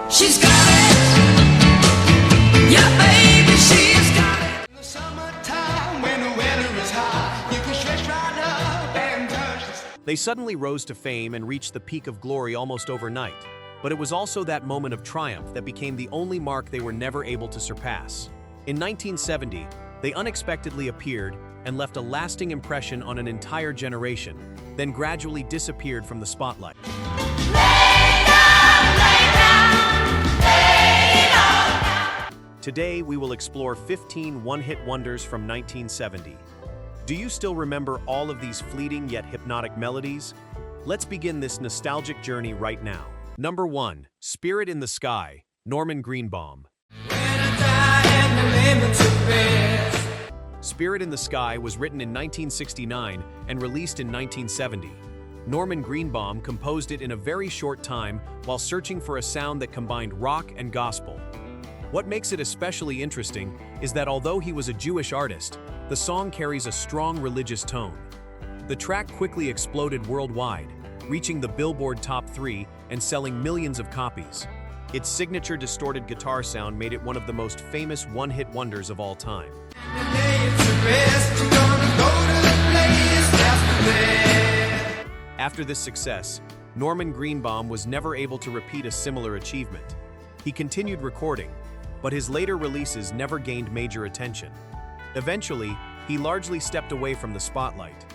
She's got it. Yeah, baby, she's got it. In the summertime, when the weather is hot, you can stretch right up and touch the sky. They suddenly rose to fame and reached the peak of glory almost overnight. But it was also that moment of triumph that became the only mark they were never able to surpass. In 1970, they unexpectedly appeared and left a lasting impression on an entire generation, then gradually disappeared from the spotlight. Today, we will explore 15 one-hit wonders from 1970. Do you still remember all of these fleeting yet hypnotic melodies? Let's begin this nostalgic journey right now. Number 1. Spirit in the Sky, Norman Greenbaum. Spirit in the Sky was written in 1969 and released in 1970. Norman Greenbaum composed it in a very short time while searching for a sound that combined rock and gospel. What makes it especially interesting is that although he was a Jewish artist, the song carries a strong religious tone. The track quickly exploded worldwide, reaching the Billboard Top 3 and selling millions of copies. Its signature distorted guitar sound made it one of the most famous one-hit wonders of all time. After this success, Norman Greenbaum was never able to repeat a similar achievement. He continued recording, but his later releases never gained major attention. Eventually, he largely stepped away from the spotlight,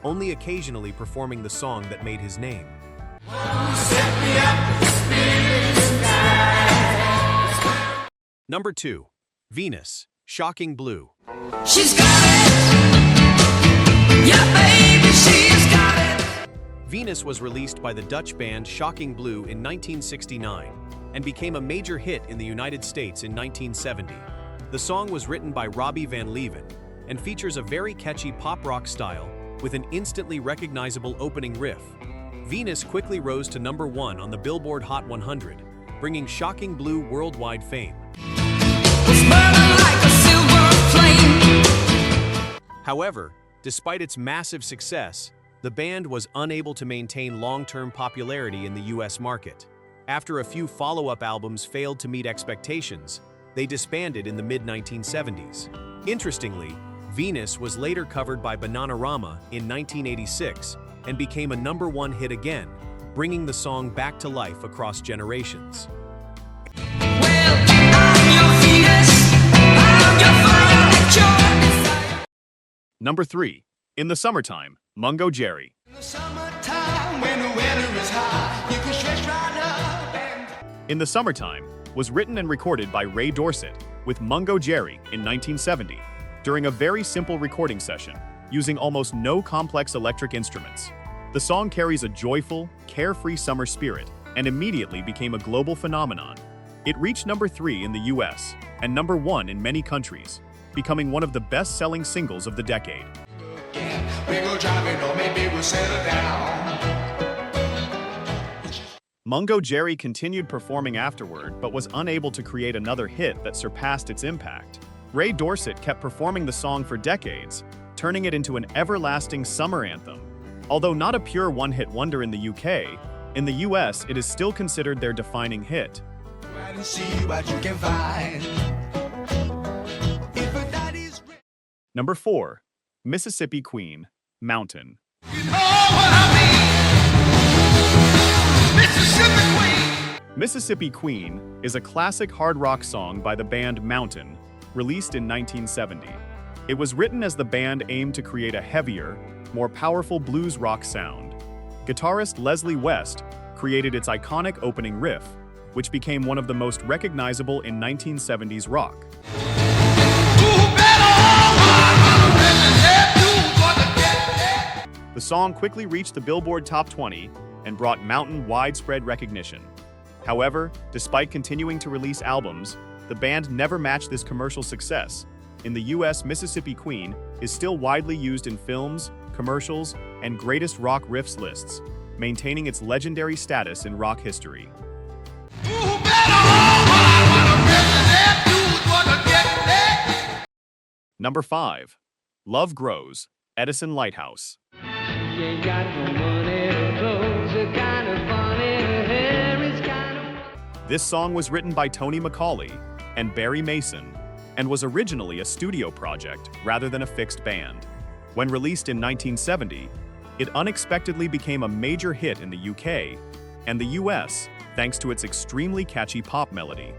only occasionally performing the song that made his name. Number 2. Venus, Shocking Blue. She's got it. Yeah, baby, she's got it. Venus was released by the Dutch band Shocking Blue in 1969 and became a major hit in the United States in 1970. The song was written by Robbie Van Leeuwen and features a very catchy pop-rock style with an instantly recognizable opening riff. Venus quickly rose to number 1 on the Billboard Hot 100, bringing Shocking Blue worldwide fame. Like a silver flame. However, despite its massive success, the band was unable to maintain long-term popularity in the US market. After a few follow-up albums failed to meet expectations, they disbanded in the mid-1970s. Interestingly, Venus was later covered by Bananarama in 1986 and became a number 1 hit again, bringing the song back to life across generations. Well, I'm your Venus, I'm your fire, let your desire. Number 3. In the Summertime, Mungo Jerry. In the summertime, when the weather is hot, you can stretch right up and... In the Summertime was written and recorded by Ray Dorset with Mungo Jerry in 1970 during a very simple recording session using almost no complex electric instruments. The song carries a joyful, carefree summer spirit and immediately became a global phenomenon. It reached number 3 in the US and number 1 in many countries, becoming one of the best-selling singles of the decade. We go driving or maybe we'll settle down. Mungo Jerry continued performing afterward but was unable to create another hit that surpassed its impact. Ray Dorset kept performing the song for decades, turning it into an everlasting summer anthem. Although not a pure one-hit wonder in the UK, in the US it is still considered their defining hit. And see what you can find. If a daddy's... Number 4. Mississippi Queen, Mountain. You know what I mean? Mississippi Queen. Mississippi Queen is a classic hard rock song by the band Mountain, released in 1970. It was written as the band aimed to create a heavier, more powerful blues rock sound. Guitarist Leslie West created its iconic opening riff, which became one of the most recognizable in 1970s rock. The song quickly reached the Billboard Top 20 and brought Mountain widespread recognition. However, despite continuing to release albums, the band never matched this commercial success. In the US, Mississippi Queen is still widely used in films, commercials, and greatest rock riffs lists, maintaining its legendary status in rock history. Number 5. Love Grows, Edison Lighthouse. ain't got no money, clothes are kind of funny, hair is kind of... This song was written by Tony Macaulay and Barry Mason and was originally a studio project rather than a fixed band. When released in 1970, it unexpectedly became a major hit in the UK and the US thanks to its extremely catchy pop melody.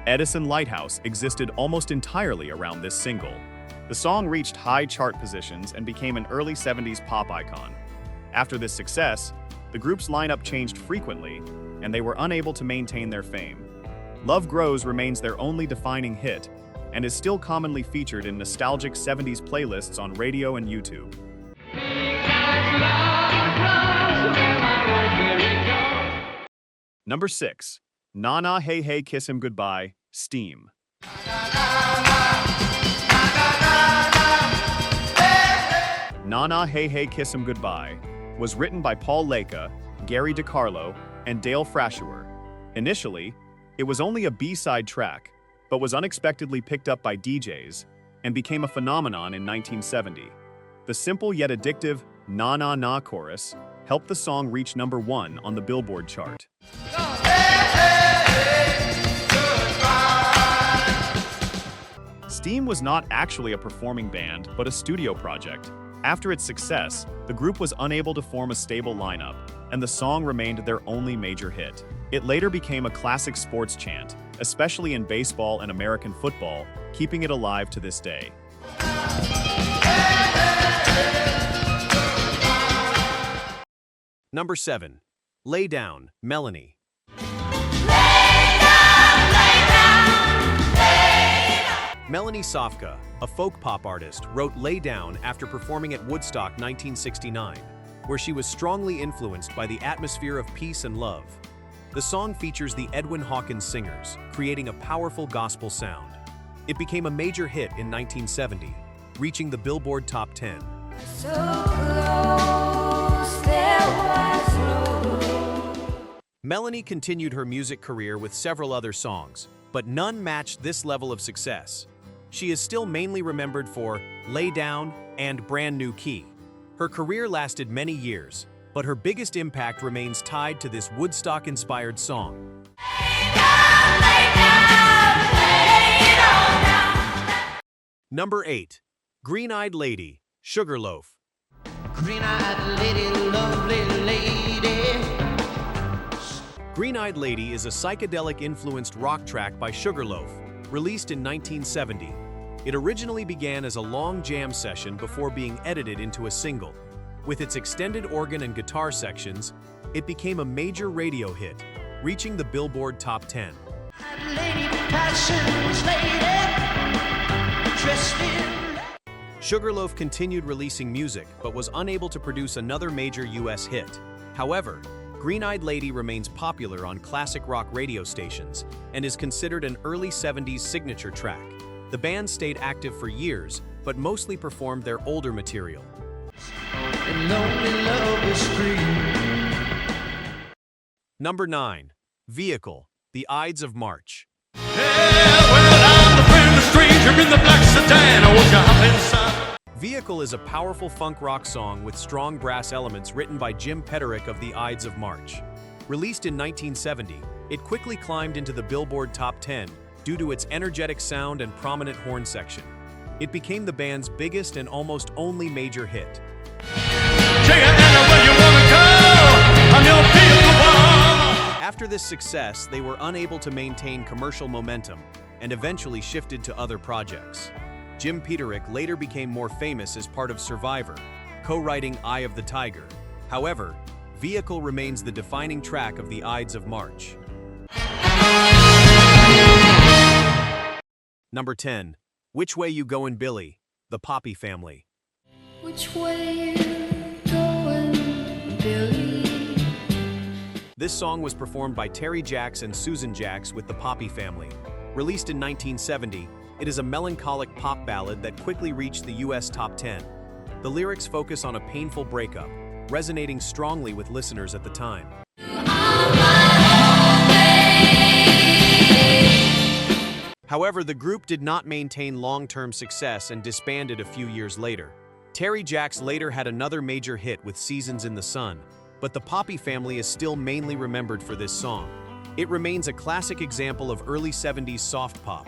Edison Lighthouse existed almost entirely around this single. The song reached high chart positions and became an early 70s pop icon. After this success, the group's lineup changed frequently, and they were unable to maintain their fame. Love Grows remains their only defining hit, and is still commonly featured in nostalgic 70s playlists on radio and YouTube. Number 6. Na Na Hey Hey Kiss Him Goodbye, Steam. Na Na Hey Hey Kiss Him Goodbye was written by Paul Leka, Gary DiCarlo, and Dale Frashuer. Initially, it was only a B-side track, but was unexpectedly picked up by DJs and became a phenomenon in 1970. The simple yet addictive Na Na Na chorus helped the song reach number 1 on the Billboard chart. Steam was not actually a performing band, but a studio project. After its success, the group was unable to form a stable lineup, and the song remained their only major hit. It later became a classic sports chant, especially in baseball and American football, keeping it alive to this day. Number 7. Lay Down, Melanie. Melanie Sofka, a folk pop artist, wrote Lay Down after performing at Woodstock 1969, where she was strongly influenced by the atmosphere of peace and love. The song features the Edwin Hawkins Singers, creating a powerful gospel sound. It became a major hit in 1970, reaching the Billboard Top 10. So close, there was no. Melanie continued her music career with several other songs, but none matched this level of success. She is still mainly remembered for Lay Down and Brand New Key. Her career lasted many years, but her biggest impact remains tied to this Woodstock-inspired song. Lay down, lay down, lay it all down. Number 8. Green-Eyed Lady, Sugarloaf. Green-eyed lady, lovely lady. Green-Eyed Lady is a psychedelic-influenced rock track by Sugarloaf, released in 1970. It originally began as a long jam session before being edited into a single. With its extended organ and guitar sections, it became a major radio hit, reaching the Billboard Top 10. Sugarloaf continued releasing music, but was unable to produce another major US hit. However, Green-Eyed Lady remains popular on classic rock radio stations and is considered an early 70s signature track. The band stayed active for years, but mostly performed their older material. Number 9. Vehicle, The Ides of March. Vehicle is a powerful funk rock song with strong brass elements written by Jim Petterick of the Ides of March. Released in 1970, it quickly climbed into the Billboard Top 10 due to its energetic sound and prominent horn section. It became the band's biggest and almost only major hit. After this success, they were unable to maintain commercial momentum and eventually shifted to other projects. Jim Petterick later became more famous as part of Survivor, co-writing Eye of the Tiger. However, Vehicle remains the defining track of the Ides of March. Number 10. Which Way You Goin' Billy, The Poppy Family. Which way you going, Billy? This song was performed by Terry Jacks and Susan Jacks with the Poppy Family. Released in 1970, it is a melancholic pop ballad that quickly reached the US Top 10. The lyrics focus on a painful breakup, resonating strongly with listeners at the time. However, the group did not maintain long-term success and disbanded a few years later. Terry Jacks later had another major hit with Seasons in the Sun, but the Poppy family is still mainly remembered for this song. It remains a classic example of early 70s soft pop.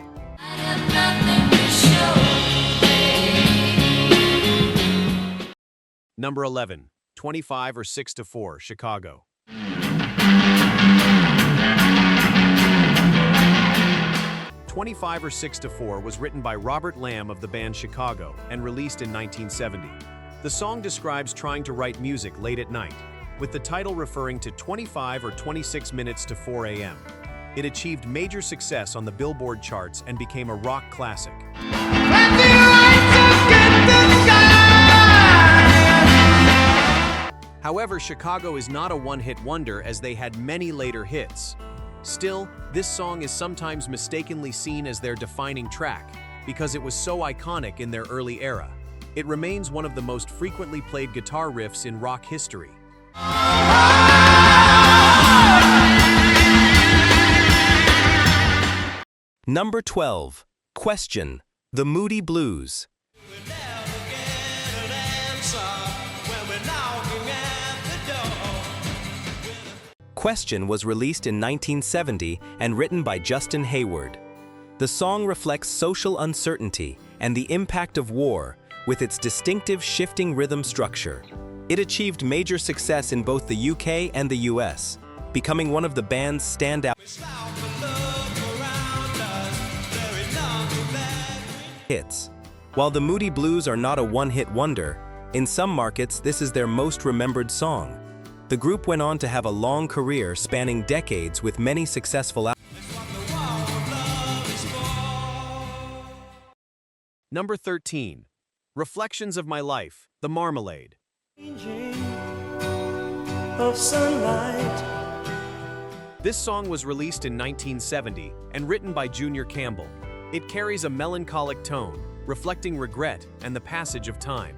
Number 11, 25 or 6 to 4, Chicago. "25 or 6 to 4 was written by Robert Lamb of the band Chicago and released in 1970. The song describes trying to write music late at night, with the title referring to 25 or 26 minutes to 4 a.m. It achieved major success on the Billboard charts and became a rock classic. However, Chicago is not a one-hit wonder as they had many later hits. Still, this song is sometimes mistakenly seen as their defining track because it was so iconic in their early era. It remains one of the most frequently played guitar riffs in rock history. Number 12. Question. The Moody Blues. Question was released in 1970 and written by Justin Hayward. The song reflects social uncertainty and the impact of war with its distinctive shifting rhythm structure. It achieved major success in both the UK and the US, becoming one of the band's standout hits. While the Moody Blues are not a one-hit wonder, in some markets this is their most remembered song. The group went on to have a long career spanning decades with many successful albums. Number 13. Reflections of My Life, The Marmalade. Of sunlight. This song was released in 1970 and written by Junior Campbell. It carries a melancholic tone, reflecting regret and the passage of time.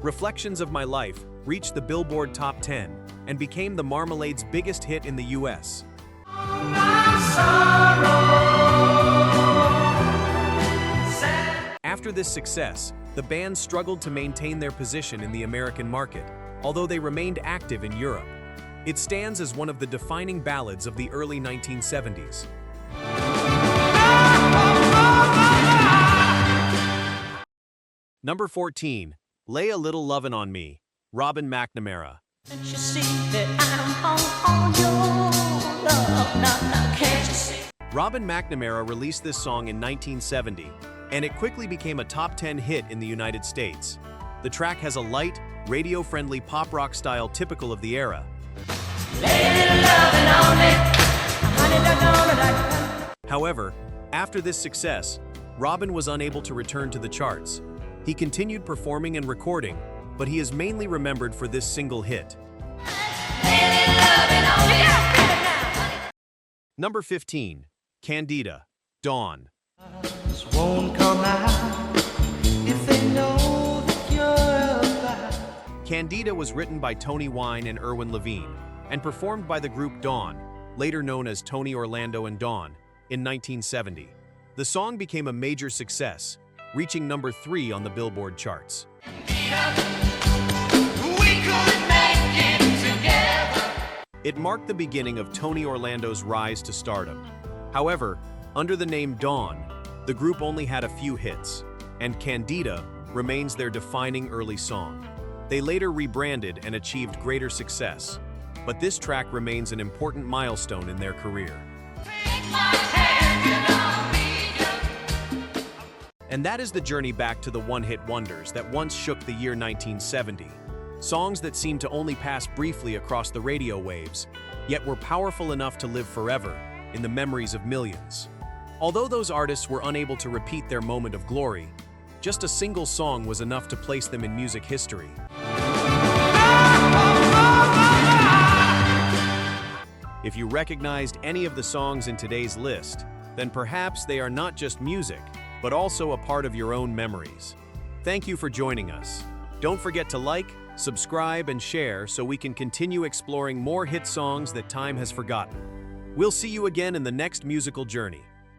Reflections of My Life reached the Billboard Top 10 and became the Marmalade's biggest hit in the US. After this success, the band struggled to maintain their position in the American market, although they remained active in Europe. It stands as one of the defining ballads of the early 1970s. Number 14. Lay a Little Lovin' on Me, Robin McNamara. Can't you see that I'm on your love? Now, can't you see? Robin McNamara released this song in 1970, and it quickly became a top 10 hit in the United States. The track has a light, radio-friendly pop rock style typical of the era. However, after this success, Robin was unable to return to the charts. He continued performing and recording, but he is mainly remembered for this single hit. Number 15. Candida, Dawn. Won't come out if they know that you're alive. Candida was written by Tony Wine and Irwin Levine, and performed by the group Dawn, later known as Tony Orlando and Dawn, in 1970. The song became a major success, reaching number 3 on the Billboard charts. It marked the beginning of Tony Orlando's rise to stardom. However, under the name Dawn, the group only had a few hits, and Candida remains their defining early song. They later rebranded and achieved greater success, but this track remains an important milestone in their career. And that is the journey back to the one-hit wonders that once shook the year 1970. Songs that seemed to only pass briefly across the radio waves, yet were powerful enough to live forever in the memories of millions. Although those artists were unable to repeat their moment of glory, just a single song was enough to place them in music history. If you recognized any of the songs in today's list, then perhaps they are not just music, but also a part of your own memories. Thank you for joining us. Don't forget to like, subscribe, and share so we can continue exploring more hit songs that time has forgotten. We'll see you again in the next musical journey.